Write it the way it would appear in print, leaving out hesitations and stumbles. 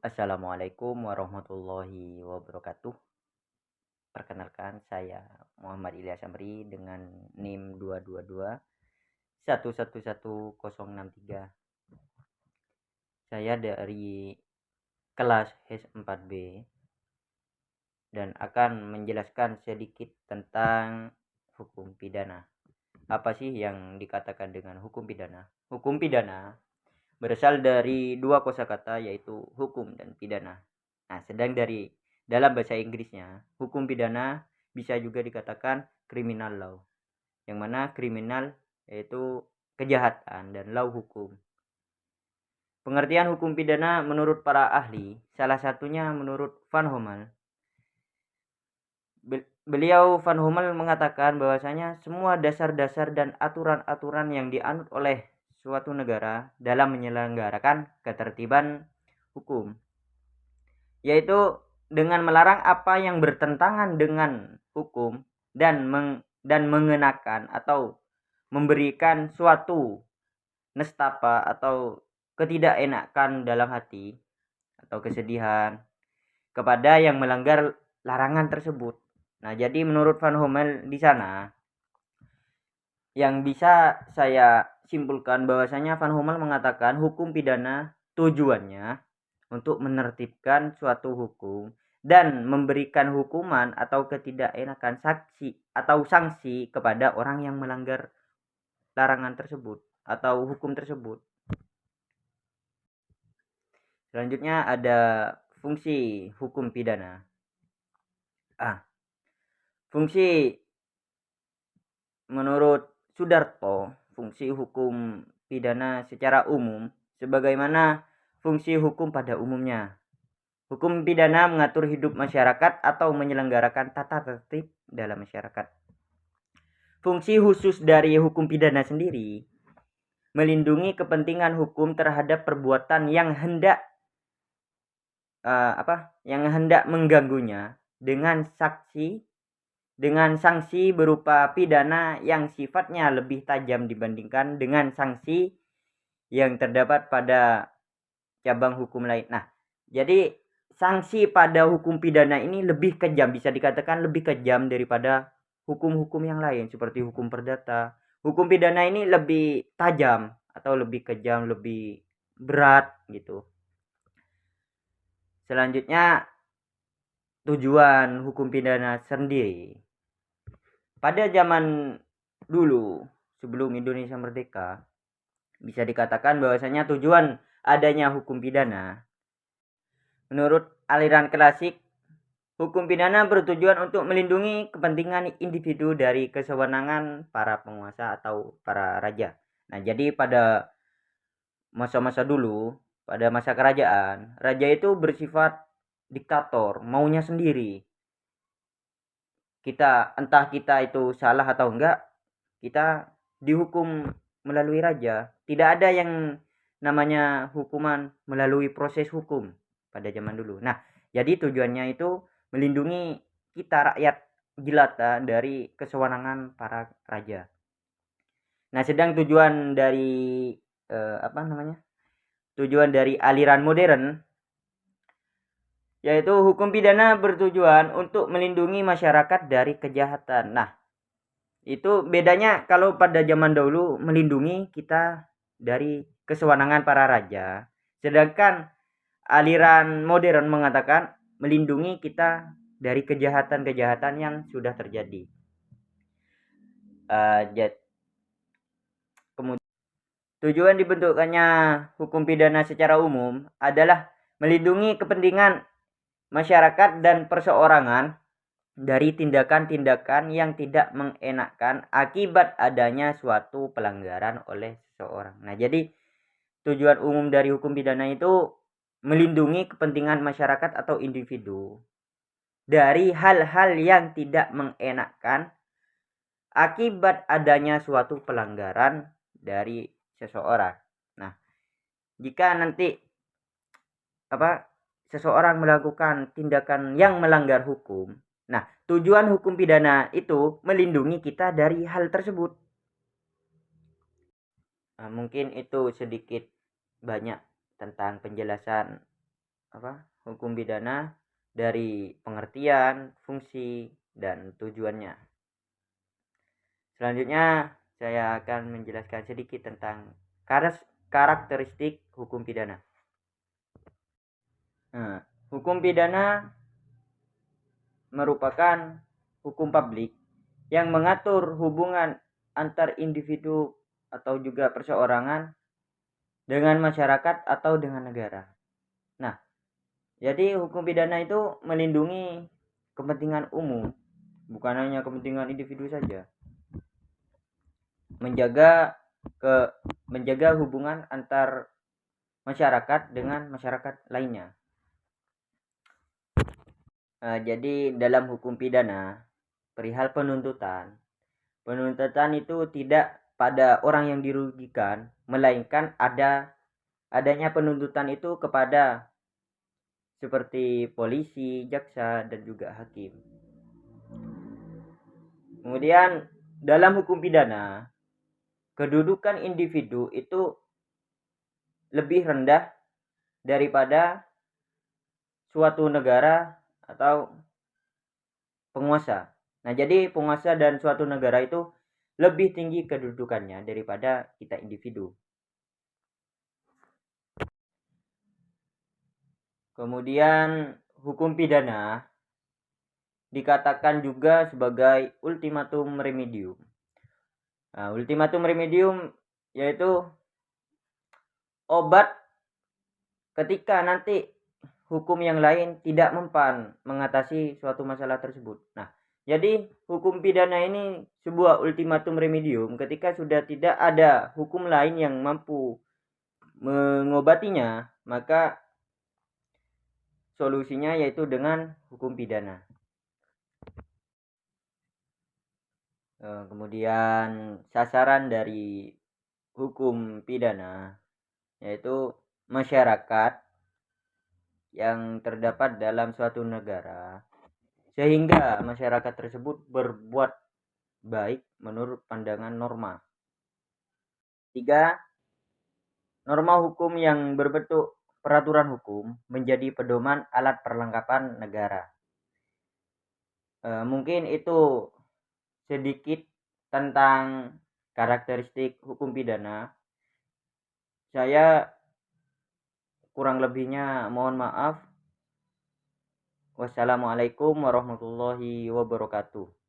Assalamualaikum warahmatullahi wabarakatuh. Perkenalkan, saya Muhammad Ilyas Amri dengan NIM 222 111063. Saya dari kelas H4B dan akan menjelaskan sedikit tentang hukum pidana. Apa sih yang dikatakan dengan hukum pidana? Hukum pidana berasal dari dua kosakata, yaitu hukum dan pidana. Nah, sedang dari dalam bahasa Inggrisnya, hukum pidana bisa juga dikatakan criminal law, yang mana kriminal yaitu kejahatan dan law hukum. Pengertian hukum pidana menurut para ahli, salah satunya menurut Van Hommel. Beliau Van Hommel mengatakan bahwasanya semua dasar-dasar dan aturan-aturan yang dianut oleh suatu negara dalam menyelenggarakan ketertiban hukum, yaitu dengan melarang apa yang bertentangan dengan hukum dan mengenakan atau memberikan suatu nestapa atau ketidakenakan dalam hati atau kesedihan kepada yang melanggar larangan tersebut. Nah, jadi menurut Van Hommel di sana yang bisa saya simpulkan bahwasanya Van Hommel mengatakan hukum pidana tujuannya untuk menertibkan suatu hukum dan memberikan hukuman atau ketidakenakan saksi atau sanksi kepada orang yang melanggar larangan tersebut atau hukum tersebut. Selanjutnya ada fungsi hukum pidana. Fungsi menurut Sudarto, fungsi hukum pidana secara umum sebagaimana fungsi hukum pada umumnya. Hukum pidana mengatur hidup masyarakat atau menyelenggarakan tata tertib dalam masyarakat. Fungsi khusus dari hukum pidana sendiri melindungi kepentingan hukum terhadap perbuatan yang hendak mengganggunya dengan sanksi berupa pidana yang sifatnya lebih tajam dibandingkan dengan sanksi yang terdapat pada cabang hukum lain. Nah, jadi sanksi pada hukum pidana ini lebih kejam, bisa dikatakan lebih kejam daripada hukum-hukum yang lain seperti hukum perdata. Hukum pidana ini lebih tajam atau lebih kejam, lebih berat gitu. Selanjutnya, tujuan hukum pidana sendiri. Pada zaman dulu, sebelum Indonesia merdeka, bisa dikatakan bahwasanya tujuan adanya hukum pidana, menurut aliran klasik, hukum pidana bertujuan untuk melindungi kepentingan individu dari kesewenangan para penguasa atau para raja. Nah, jadi pada masa-masa dulu, pada masa kerajaan, raja itu bersifat diktator, maunya sendiri. Entah kita itu salah atau enggak, kita dihukum melalui raja. Tidak ada yang namanya hukuman melalui proses hukum pada zaman dulu. Nah, jadi tujuannya itu melindungi kita rakyat jelata dari kesewenangan para raja. Nah, sedang tujuan dari tujuan dari aliran modern, yaitu hukum pidana bertujuan untuk melindungi masyarakat dari kejahatan. Nah, itu bedanya kalau pada zaman dahulu melindungi kita dari kesewenangan para raja, sedangkan aliran modern mengatakan melindungi kita dari kejahatan-kejahatan yang sudah terjadi. Kemudian tujuan dibentukkannya hukum pidana secara umum adalah melindungi kepentingan masyarakat dan perseorangan dari tindakan-tindakan yang tidak mengenakkan akibat adanya suatu pelanggaran oleh seseorang. Nah, jadi tujuan umum dari hukum pidana itu melindungi kepentingan masyarakat atau individu dari hal-hal yang tidak mengenakkan akibat adanya suatu pelanggaran dari seseorang. Nah, jika nanti seseorang melakukan tindakan yang melanggar hukum, nah, tujuan hukum pidana itu melindungi kita dari hal tersebut. Nah, mungkin itu sedikit banyak tentang penjelasan hukum pidana dari pengertian, fungsi, dan tujuannya. Selanjutnya saya akan menjelaskan sedikit tentang karakteristik hukum pidana. Nah, hukum pidana merupakan hukum publik yang mengatur hubungan antar individu atau juga perseorangan dengan masyarakat atau dengan negara. Nah, jadi hukum pidana itu melindungi kepentingan umum, bukan hanya kepentingan individu saja. Menjaga hubungan antar masyarakat dengan masyarakat lainnya. Jadi dalam hukum pidana, perihal penuntutan itu tidak pada orang yang dirugikan, melainkan adanya penuntutan itu kepada seperti polisi, jaksa, dan juga hakim. Kemudian dalam hukum pidana, kedudukan individu itu lebih rendah daripada suatu negara atau penguasa. Nah, jadi penguasa dan suatu negara itu lebih tinggi kedudukannya daripada kita individu. Kemudian hukum pidana dikatakan juga sebagai ultimatum remedium. Nah, ultimatum remedium yaitu obat ketika nanti hukum yang lain tidak mempan mengatasi suatu masalah tersebut. Nah, jadi hukum pidana ini sebuah ultimatum remedium ketika sudah tidak ada hukum lain yang mampu mengobatinya, maka solusinya yaitu dengan hukum pidana. Kemudian sasaran dari hukum pidana yaitu masyarakat yang terdapat dalam suatu negara, sehingga masyarakat tersebut berbuat baik menurut pandangan norma. 3. Norma hukum yang berbentuk peraturan hukum menjadi pedoman alat perlengkapan negara. Mungkin itu sedikit tentang karakteristik hukum pidana. Saya kurang lebihnya mohon maaf. Wassalamualaikum warahmatullahi wabarakatuh.